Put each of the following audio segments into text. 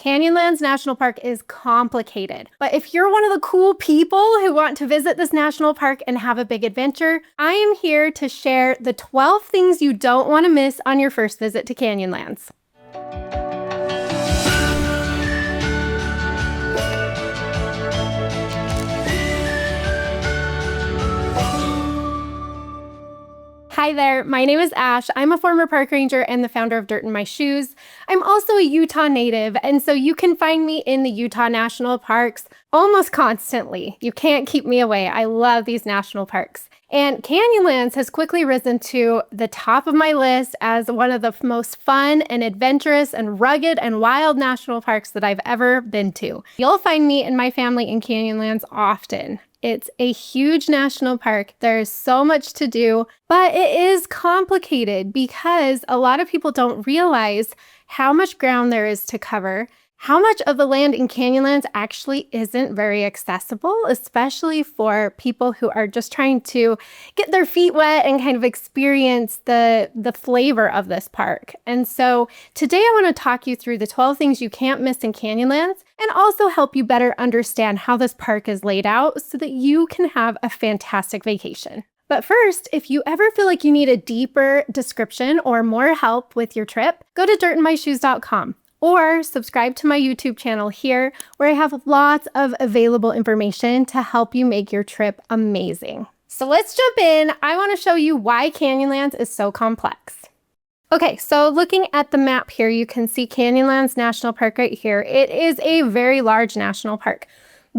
Canyonlands National Park is complicated, but if you're one of the cool people who want to visit this national park and have a big adventure, I am here to share the 12 things you don't want to miss on your first visit to Canyonlands. Hi there, my name is Ash. I'm a former park ranger and the founder of Dirt in My Shoes. I'm also a Utah native, and so you can find me in the Utah National Parks almost constantly. You can't keep me away. I love these national parks. And Canyonlands has quickly risen to the top of my list as one of the most fun and adventurous and rugged and wild national parks that I've ever been to. You'll find me and my family in Canyonlands often. It's a huge national park. There's so much to do, but it is complicated because a lot of people don't realize how much ground there is to cover. How much of the land in Canyonlands actually isn't very accessible, especially for people who are just trying to get their feet wet and kind of experience the flavor of this park. And so today I want to talk you through the 12 things you can't miss in Canyonlands and also help you better understand how this park is laid out so that you can have a fantastic vacation. But first, if you ever feel like you need a deeper description or more help with your trip, go to dirtinmyshoes.com. Or subscribe to my YouTube channel here, where I have lots of available information to help you make your trip amazing. So let's jump in. I want to show you why Canyonlands is so complex. Okay, so looking at the map here, you can see Canyonlands National Park right here. It is a very large national park.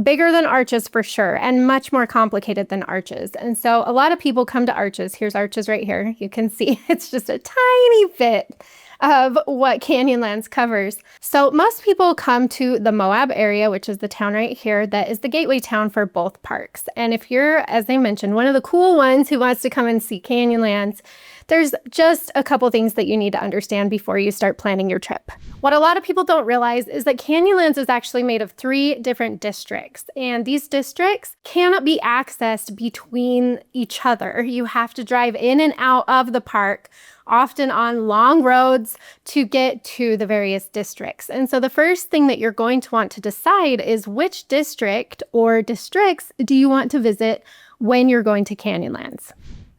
Bigger than Arches for sure, and much more complicated than Arches. And so a lot of people come to Arches. Here's Arches right here. You can see it's just a tiny bit of what Canyonlands covers. So most people come to the Moab area, which is the town right here, that is the gateway town for both parks. And if you're, as I mentioned, one of the cool ones who wants to come and see Canyonlands, there's just a couple things that you need to understand before you start planning your trip. What a lot of people don't realize is that Canyonlands is actually made of 3 different districts, and these districts cannot be accessed between each other. You have to drive in and out of the park, often on long roads, to get to the various districts. And so the first thing that you're going to want to decide is which district or districts do you want to visit when you're going to Canyonlands.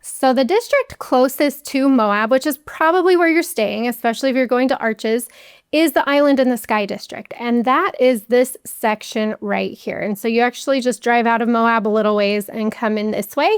So the district closest to Moab, which is probably where you're staying, especially if you're going to Arches, is the Island in the Sky district. And that is this section right here. And so you actually just drive out of Moab a little ways and come in this way.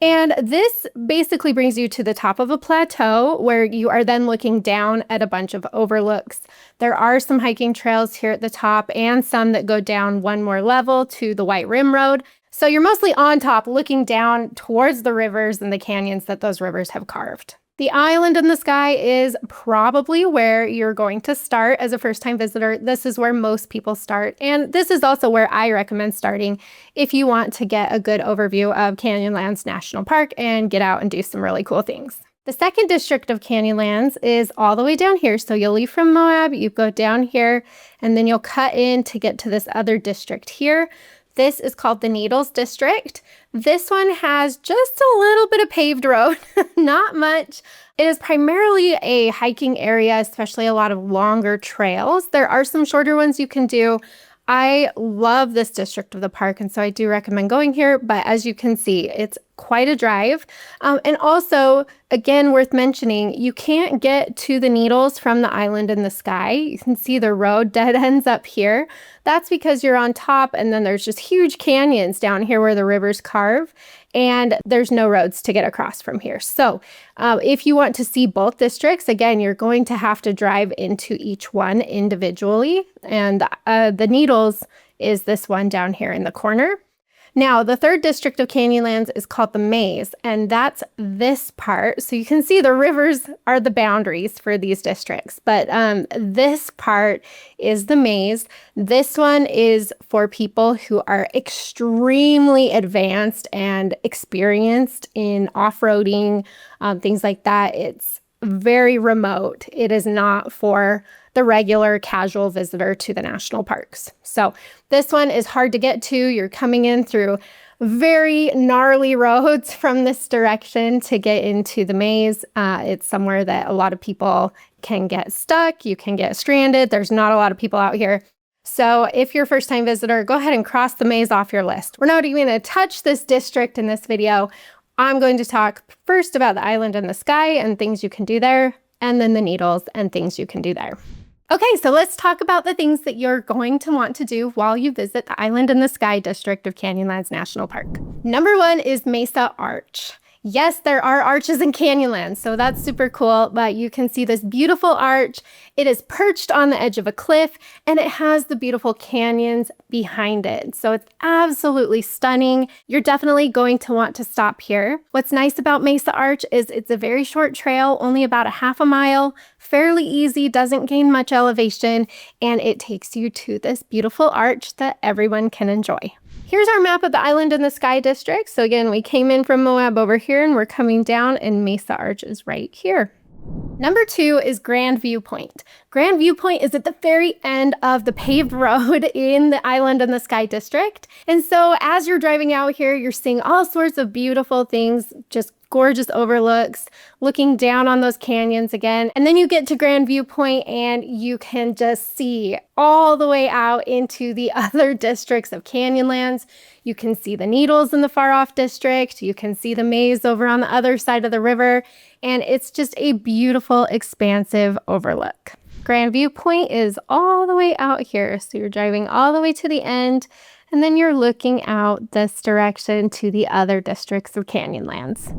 And this basically brings you to the top of a plateau where you are then looking down at a bunch of overlooks. There are some hiking trails here at the top and some that go down one more level to the White Rim Road. So you're mostly on top looking down towards the rivers and the canyons that those rivers have carved. The Island in the Sky is probably where you're going to start as a first-time visitor. This is where most people start, and this is also where I recommend starting if you want to get a good overview of Canyonlands National Park and get out and do some really cool things. The second district of Canyonlands is all the way down here. So you'll leave from Moab, you go down here, and then you'll cut in to get to this other district here. This is called the Needles District. This one has just a little bit of paved road, not much. It is primarily a hiking area, especially a lot of longer trails. There are some shorter ones you can do. I love this district of the park, and so I do recommend going here, but as you can see, it's quite a drive. And also, again, worth mentioning, you can't get to the Needles from the Island in the Sky. You can see the road dead ends up here. That's because you're on top, and then there's just huge canyons down here where the rivers carve, and there's no roads to get across from here. So if you want to see both districts, again, you're going to have to drive into each one individually, and the Needles is this one down here in the corner. Now, the third district of Canyonlands is called the Maze, and that's this part. So you can see the rivers are the boundaries for these districts, but this part is the Maze. This one is for people who are extremely advanced and experienced in off-roading, things like that. It's very remote. It is not for the regular casual visitor to the national parks. So this one is hard to get to. You're coming in through very gnarly roads from this direction to get into the maze. It's somewhere that a lot of people can get stuck. You can get stranded. There's not a lot of people out here. So if you're a first-time visitor, go ahead and cross the maze off your list. We're not even going to touch this district in this video. I'm going to talk first about the island in the sky and things you can do there, and then the needles and things you can do there. Okay, so let's talk about the things that you're going to want to do while you visit the Island in the Sky district of Canyonlands National Park. Number one is Mesa Arch. Yes, there are arches in Canyonlands, so that's super cool, but you can see this beautiful arch. It is perched on the edge of a cliff, and it has the beautiful canyons behind it. So it's absolutely stunning. You're definitely going to want to stop here. What's nice about Mesa Arch is it's a very short trail, only about a half a mile, fairly easy, doesn't gain much elevation, and it takes you to this beautiful arch that everyone can enjoy. Here's our map of the Island in the Sky district. So again, we came in from Moab over here and we're coming down, and Mesa Arch is right here. Number two is Grand Viewpoint. Grand Viewpoint is at the very end of the paved road in the Island in the Sky district. And so as you're driving out here, you're seeing all sorts of beautiful things, just gorgeous overlooks, looking down on those canyons again. And then you get to Grand Viewpoint and you can just see all the way out into the other districts of Canyonlands. You can see the Needles in the far off district. You can see the maze over on the other side of the river. And it's just a beautiful, expansive overlook. Grand Viewpoint is all the way out here. So you're driving all the way to the end, and then you're looking out this direction to the other districts of Canyonlands.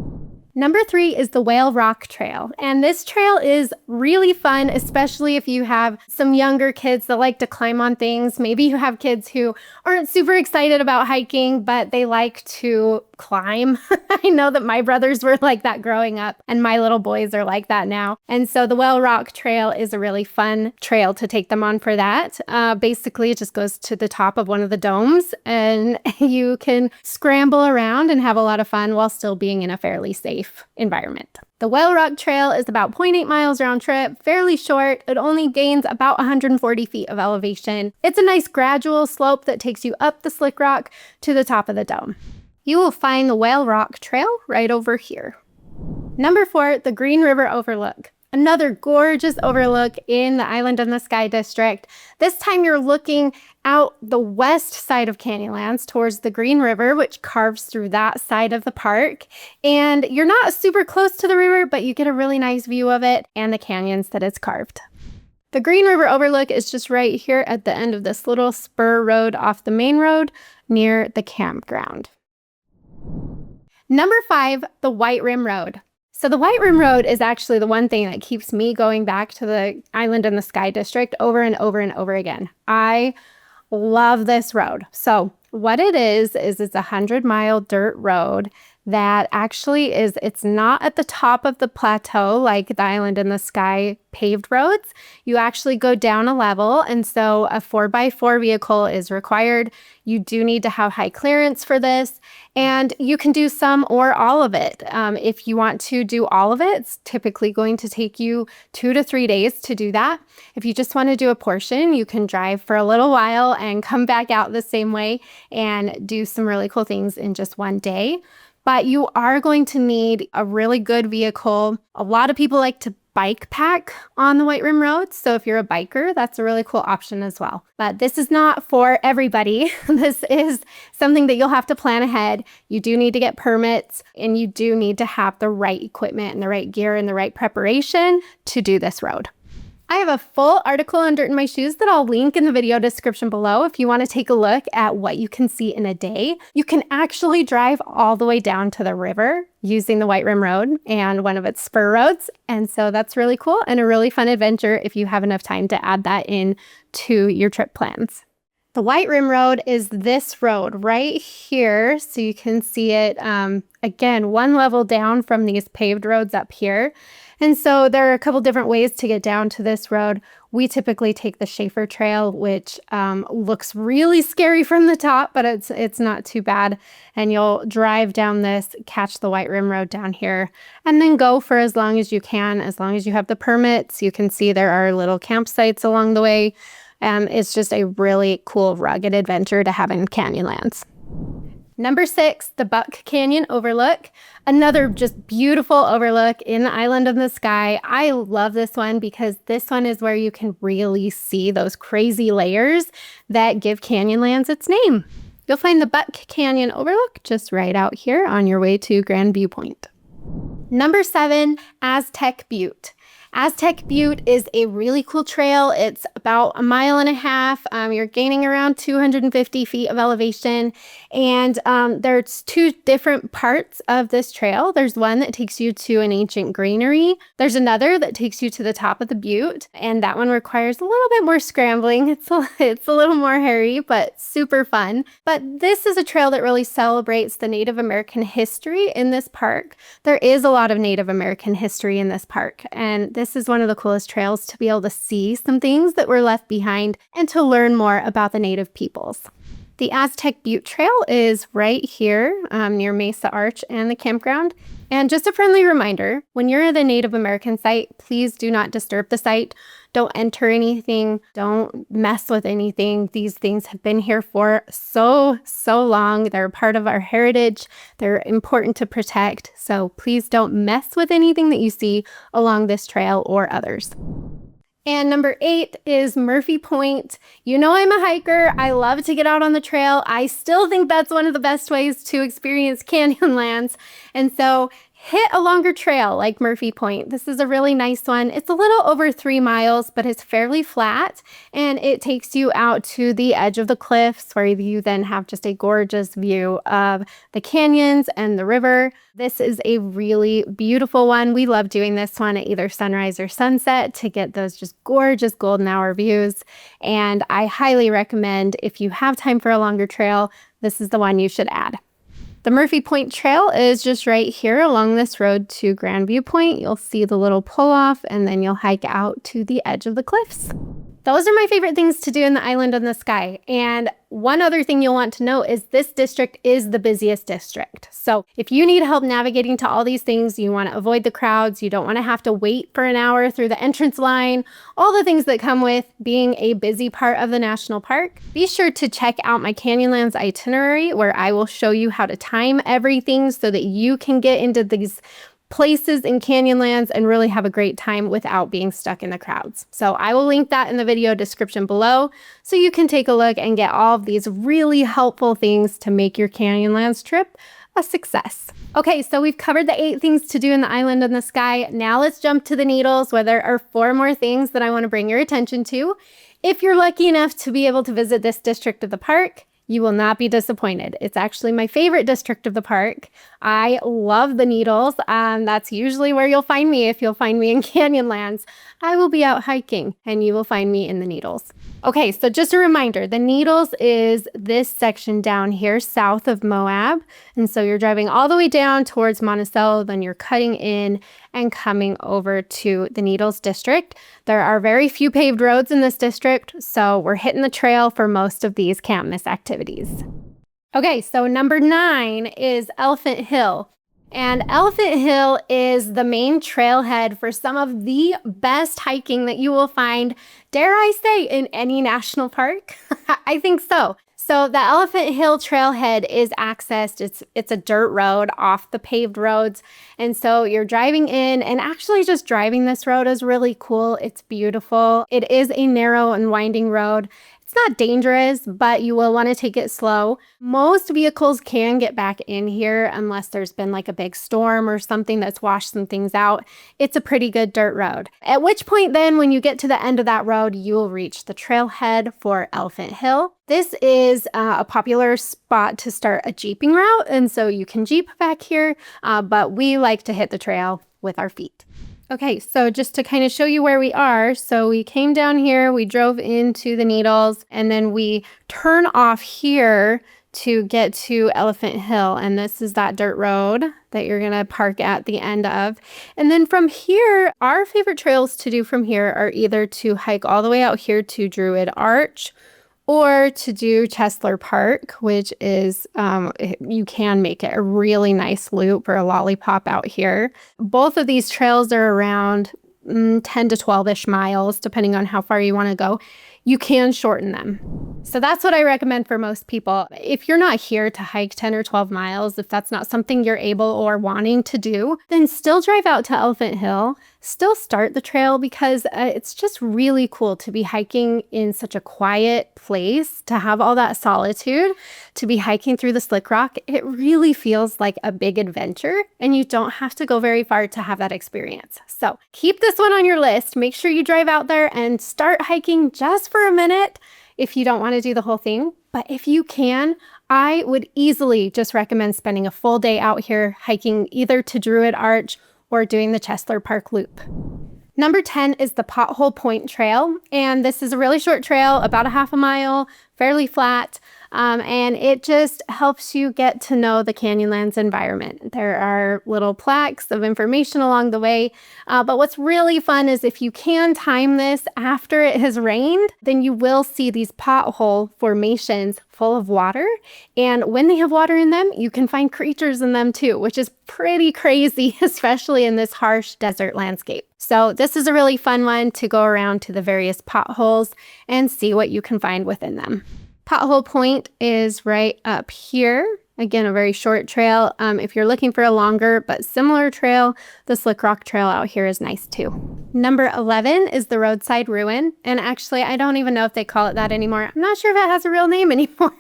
Number three is the Whale Rock Trail. And this trail is really fun, especially if you have some younger kids that like to climb on things. Maybe you have kids who aren't super excited about hiking, but they like to climb. I know that my brothers were like that growing up, and my little boys are like that now. And so the Whale Rock Trail is a really fun trail to take them on for that. Basically, it just goes to the top of one of the domes, and you can scramble around and have a lot of fun while still being in a fairly safe environment. The Whale Rock Trail is about 0.8 miles round trip, fairly short. It only gains about 140 feet of elevation. It's a nice gradual slope that takes you up the slick rock to the top of the dome. You will find the Whale Rock Trail right over here. Number four, the Green River Overlook. Another gorgeous overlook in the Island in the Sky district. This time you're looking out the west side of Canyonlands towards the Green River, which carves through that side of the park. And you're not super close to the river, but you get a really nice view of it and the canyons that it's carved. The Green River Overlook is just right here at the end of this little spur road off the main road near the campground. Number five, the White Rim Road. So the White Rim Road is actually the one thing that keeps me going back to the Island in the Sky district over and over and over again. I love this road. So what it is it's a 100-mile dirt road that actually it's not at the top of the plateau like the Island in the Sky paved roads. You actually go down a level, and so a 4x4 vehicle is required. You do need to have high clearance for this, and you can do some or all of it. If you want to do all of it, it's typically going to take you 2 to 3 days to do that. If you just want to do a portion, you can drive for a little while and come back out the same way and do some really cool things in just one day. But you are going to need a really good vehicle. A lot of people like to bike pack on the White Rim Road. So if you're a biker, that's a really cool option as well. But this is not for everybody. This is something that you'll have to plan ahead. You do need to get permits, and you do need to have the right equipment and the right gear and the right preparation to do this road. I have a full article on Dirt in My Shoes that I'll link in the video description below if you want to take a look at what you can see in a day. You can actually drive all the way down to the river using the White Rim Road and one of its spur roads. And so that's really cool and a really fun adventure if you have enough time to add that in to your trip plans. The White Rim Road is this road right here. So you can see it, again, one level down from these paved roads up here. And so there are a couple different ways to get down to this road. We typically take the Schaefer Trail, which looks really scary from the top, but it's not too bad. And you'll drive down this, catch the White Rim Road down here, and then go for as long as you can, as long as you have the permits. You can see there are little campsites along the way. It's just a really cool, rugged adventure to have in Canyonlands. Number 6, the Butte Canyon Overlook. Another just beautiful overlook in the island of the sky. I love this one because this one is where you can really see those crazy layers that give Canyonlands its name. You'll find the Butte Canyon Overlook just right out here on your way to Grand Viewpoint. Number 7, Aztec Butte. Aztec Butte is a really cool trail. It's about 1.5 miles. You're gaining around 250 feet of elevation. And there's 2 different parts of this trail. There's one that takes you to an ancient granary. There's another that takes you to the top of the butte. And that one requires a little bit more scrambling. It's a little more hairy, but super fun. But this is a trail that really celebrates the Native American history in this park. There is a lot of Native American history in this park. And this is one of the coolest trails to be able to see some things that were left behind and to learn more about the Native peoples. The Aztec Butte Trail is right here near Mesa Arch and the campground. And just a friendly reminder, when you're at a Native American site, please do not disturb the site. Don't enter anything. Don't mess with anything. These things have been here for so long. They're part of our heritage. They're important to protect. So please don't mess with anything that you see along this trail or others. And number 8 is Murphy Point. You know I'm a hiker. I love to get out on the trail. I still think that's one of the best ways to experience Canyonlands. And so hit a longer trail like Murphy Point. This is a really nice one. It's a little over 3 miles, but it's fairly flat, and it takes you out to the edge of the cliffs where you then have just a gorgeous view of the canyons and the river. This is a really beautiful one. We love doing this one at either sunrise or sunset to get those just gorgeous golden hour views. And I highly recommend, if you have time for a longer trail, this is the one you should add. The Murphy Point Trail is just right here along this road to Grand Viewpoint. You'll see the little pull-off, and then you'll hike out to the edge of the cliffs. Those are my favorite things to do in the island in the sky. And one other thing you'll want to know is this district is the busiest district. So if you need help navigating to all these things, you want to avoid the crowds, you don't want to have to wait for an hour through the entrance line, all the things that come with being a busy part of the national park, be sure to check out my Canyonlands itinerary, where I will show you how to time everything so that you can get into these places in Canyonlands and really have a great time without being stuck in the crowds. So I will link that in the video description below so you can take a look and get all of these really helpful things to make your Canyonlands trip a success. Okay, so we've covered the 8 things to do in the island in the sky. Now let's jump to the Needles, where there are 4 more things that I want to bring your attention to. If you're lucky enough to be able to visit this district of the park, you will not be disappointed. It's actually my favorite district of the park. I love the Needles. That's usually where you'll find me. If you'll find me in Canyonlands, I will be out hiking and you will find me in the Needles. Okay, so just a reminder, the Needles is this section down here south of Moab. And so you're driving all the way down towards Monticello, then you're cutting in and coming over to the Needles district. There are very few paved roads in this district, so we're hitting the trail for most of these can't miss activities. Okay, so number 9 is Elephant Hill. And Elephant Hill is the main trailhead for some of the best hiking that you will find, dare I say, in any national park? I think so. So the Elephant Hill trailhead is accessed. It's a dirt road off the paved roads. And so you're driving in, and actually just driving this road is really cool. It's beautiful. It is a narrow and winding road. It's not dangerous, but you will want to take it slow. Most vehicles can get back in here unless there's been like a big storm or something that's washed some things out. It's a pretty good dirt road. At which point then, when you get to the end of that road, you will reach the trailhead for Elephant Hill. This is a popular spot to start a jeeping route, and so you can jeep back here, but we like to hit the trail with our feet. Okay, so just to kind of show you where we are, so we came down here, we drove into the Needles, and then we turn off here to get to Elephant Hill, and this is that dirt road that you're gonna park at the end of. And then from here, our favorite trails to do from here are either to hike all the way out here to Druid Arch, or to do Chesler Park, which is, you can make it a really nice loop or a lollipop out here. Both of these trails are around 10 to 12-ish miles, depending on how far you want to go. You can shorten them. So that's what I recommend for most people. If you're not here to hike 10 or 12 miles, if that's not something you're able or wanting to do, then still drive out to Elephant Hill, still start the trail, because it's just really cool to be hiking in such a quiet place, to have all that solitude, to be hiking through the slick rock. It really feels like a big adventure, and you don't have to go very far to have that experience. So keep this one on your list. Make sure you drive out there and start hiking just for a minute if you don't want to do the whole thing. But if you can, I would easily just recommend spending a full day out here hiking either to Druid Arch or doing the Chesler Park Loop. Number 10 is the Pothole Point Trail, and this is a really short trail, about a half a mile, fairly flat, and it just helps you get to know the Canyonlands environment. There are little plaques of information along the way, but what's really fun is if you can time this after it has rained, then you will see these pothole formations full of water, and when they have water in them, you can find creatures in them too, which is pretty crazy, especially in this harsh desert landscape. So this is a really fun one to go around to the various potholes and see what you can find within them. Pothole Point is right up here. Again, a very short trail. If you're looking for a longer but similar trail, the Slick Rock Trail out here is nice too. Number 11 is the Roadside Ruin. And actually, I don't even know if they call it that anymore. I'm not sure if it has a real name anymore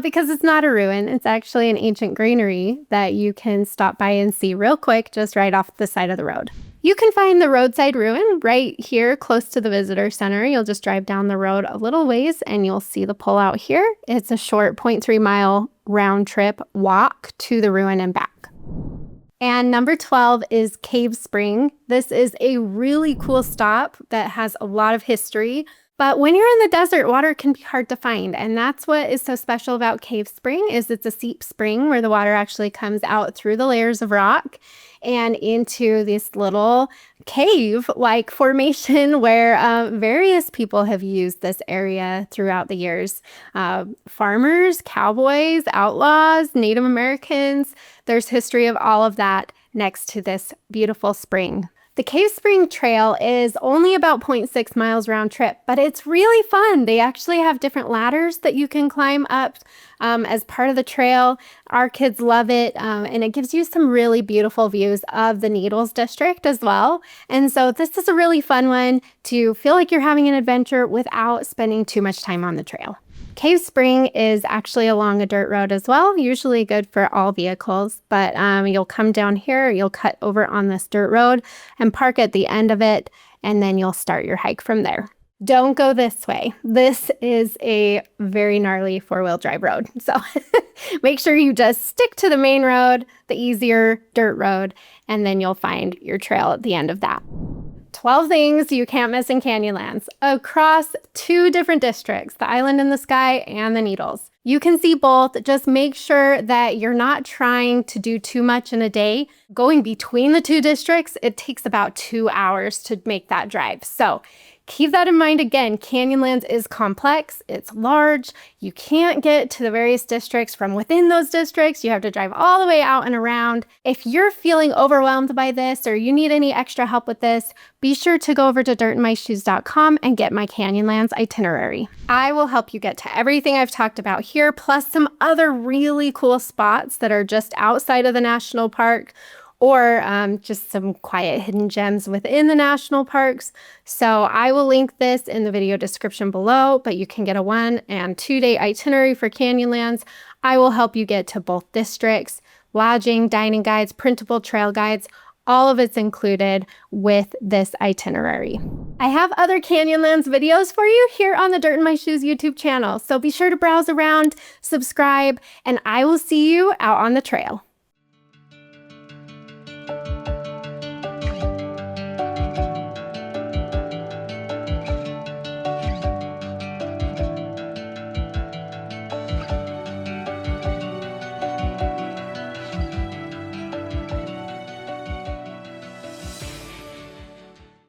because it's not a ruin. It's actually an ancient granary that you can stop by and see real quick, just right off the side of the road. You can find the Roadside Ruin right here close to the visitor center. You'll just drive down the road a little ways and you'll see the pullout here. It's a short 0.3 mile round trip walk to the ruin and back. And number 12 is Cave Spring. This is a really cool stop that has a lot of history. But when you're in the desert, water can be hard to find. And that's what is so special about Cave Spring is it's a steep spring where the water actually comes out through the layers of rock and into this little cave-like formation where various people have used this area throughout the years. Farmers, cowboys, outlaws, Native Americans. There's history of all of that next to this beautiful spring. The Cave Spring Trail is only about 0.6 miles round trip, but it's really fun. They actually have different ladders that you can climb up as part of the trail. Our kids love it, and it gives you some really beautiful views of the Needles District as well. And so this is a really fun one to feel like you're having an adventure without spending too much time on the trail. Cave Spring is actually along a dirt road as well, usually good for all vehicles, but you'll come down here, you'll cut over on this dirt road and park at the end of it, and then you'll start your hike from there. Don't go this way. This is a very gnarly four-wheel drive road, so make sure you just stick to the main road, the easier dirt road, and then you'll find your trail at the end of that. 12 things you can't miss in Canyonlands across 2 different districts, the Island in the Sky and the Needles. You can see both. Just make sure that you're not trying to do too much in a day. Going between the 2 districts, it takes about 2 hours to make that drive. So keep that in mind. Again, Canyonlands is complex. It's large. You can't get to the various districts from within those districts. You have to drive all the way out and around. If you're feeling overwhelmed by this or you need any extra help with this, be sure to go over to dirtinmyshoes.com and get my Canyonlands itinerary. I will help you get to everything I've talked about here, plus some other really cool spots that are just outside of the national park or just some quiet hidden gems within the national parks. So I will link this in the video description below, but you can get a 1- and 2-day itinerary for Canyonlands. I will help you get to both districts, lodging, dining guides, printable trail guides. All of it's included with this itinerary. I have other Canyonlands videos for you here on the Dirt in My Shoes YouTube channel, so be sure to browse around, subscribe, and I will see you out on the trail.